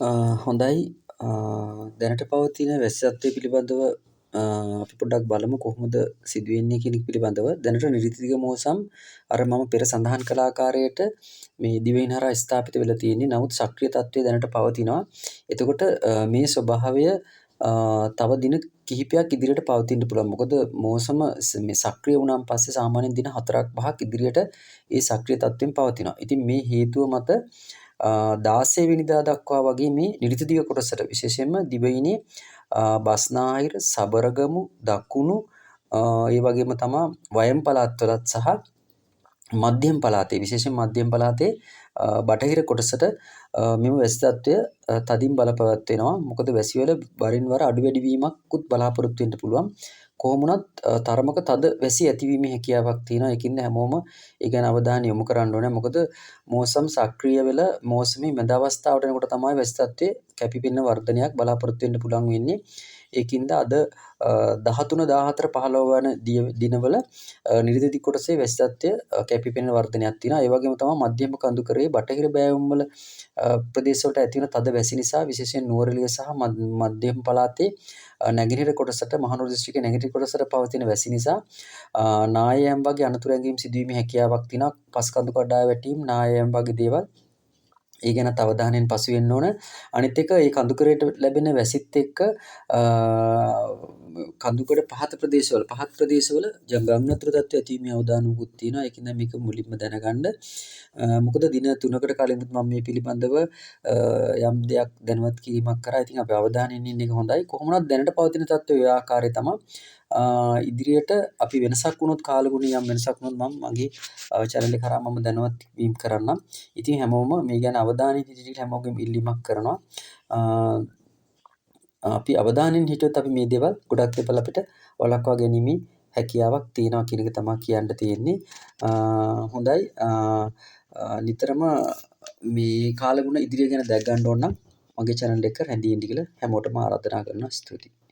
හොඳයි. දැනට පවතින වැස්සත්වය පිළිබඳව අපි පොඩ්ඩක් බලමු කොහොමද සිදුවෙන්නේ කියන එක පිළිබඳව. දැනට නිරිතික මෝසම් අර මම පෙර සඳහන් කළ ආකාරයට මේ දිවයින හරහා ස්ථාපිත වෙලා තියෙන්නේ. නමුත් සක්‍රිය තත්ත්වය දැනට පවතිනවා. එතකොට මේ ස්වභාවය තව දින කිහිපයක් ඉදිරියට පවතින්න පුළුවන්. මොකද මෝසම මේ සක්‍රිය වුණාන් පස්සේ සාමාන්‍යයෙන් දින 4ක් 5ක් ඉදිරියට ඒ සක්‍රිය තත්ත්වයෙන් පවතිනවා. ඉතින් මේ හේතුව මත 16 වෙනිදා දක්වා වගේ මේ නිරිත දිග කොටසට විශේෂයෙන්ම දිවයිනේ බස්නාහිර, සබරගමු, දකුණු ඒ වගේම තමා වයම් පළාත්වලත් සහ මධ්‍යම පළාතේ විශේෂයෙන් මධ්‍යම පළාතේ බටහිර කොටසට මෙම වැසි තත්ත්වය තදින් බලපැවැත්වෙනවා. මොකද වැසිවල වරින් වර අඩු වැඩි වීමකුත් බලාපොරොත්තු වෙන්න පුළුවන්. කොහොම වුණත් තරමක තද වැසි ඇතිවීමේ හැකියාවක් තියෙනවා. ඒකින්ද හැමෝම ඒ ගැන අවධානය යොමු කරන්න ඕනේ. මොකද මෝසම් සක්‍රිය වෙලා මෝසමේ මැද අවස්ථාවට එනකොට තමයි වැසි තත්ත්වයේ කැපිපෙනෙන වර්ධනයක් බලාපොරොත්තු වෙන්න පුළුවන් වෙන්නේ. ඒකින්ද අද 13, 14, 15 වන දිනවල නිරිත දිග කොටසේ වැසි තත්ත්වය කැපිපෙනෙන වර්ධනයක් තියෙනවා. ඒ වගේම තමයි මධ්‍යම කඳුකරේ බටහිර බෑවුම් වල ප්‍රදේශවලට ඇති වෙන තද වැසි නිසා විශේෂයෙන් නුවරඑළිය සහ මධ්‍යම පළාතේ නැගෙනහිර කොටසට මහනුවර දිස්ත්‍රික්කයේ නැගෙනහිර කොටසට පවතින වැසි නිසා නායයන් වගේ අනතුරු ඇඟීම් සිදුවීමේ හැකියාවක් තියෙනවා. පස් කඳු කඩා වැටීම්, නායයන් වගේ දේවල්. ඒ ගැනත් අවධානයෙන් පසු වෙන්න ඕන. අනිත් එක ඒ කඳුකරයට ලැබෙන වැසිත් එක්ක කඳුකර පහත් ප්‍රදේශවල ගංගාතුර තත්ත්වය ඇතිවීමේ අවදානමකුත් තියෙනවා. ඒකින්ද මේක මුලින්ම දැනගන්න. මොකද දින 3කට කලින් මම මේ පිළිබඳව යම් දෙයක් දැනුවත් කිරීමක් කරා. ඉතින් අපි අවධානයෙන් ඉන්න එක හොඳයි. කොහොම වුණත් දැනට පවතින තත්ත්වය ඔය ආකාරය තමයි. ඉදිරියට අපි වෙනසක් වුණොත් කාලගුණයේ යම් වෙනසක් වුණොත් මම මගේ channel එක කරා මම දැනුවත් වීම කරන්නම්. ඉතින් හැමෝම මේ ගැන අවධානයෙන් හිටියට හැමෝගෙම ඉල්ලීමක් කරනවා. අපි අවධානයෙන් හිටියොත් අපි මේ දේවල් ගොඩක් දේවල් අපිට වළක්වා ගැනීමේ හැකියාවක් තියෙනවා කියන එක තමයි කියන්න තියෙන්නේ. හොඳයි. නිතරම මේ කාලගුණ ඉදිරිය ගැන දැක් ගන්න ඕන නම් මගේ channel එක රැඳී ඉන්න කියලා හැමෝටම ආරාධනා කරනවා. ස්තුතියි.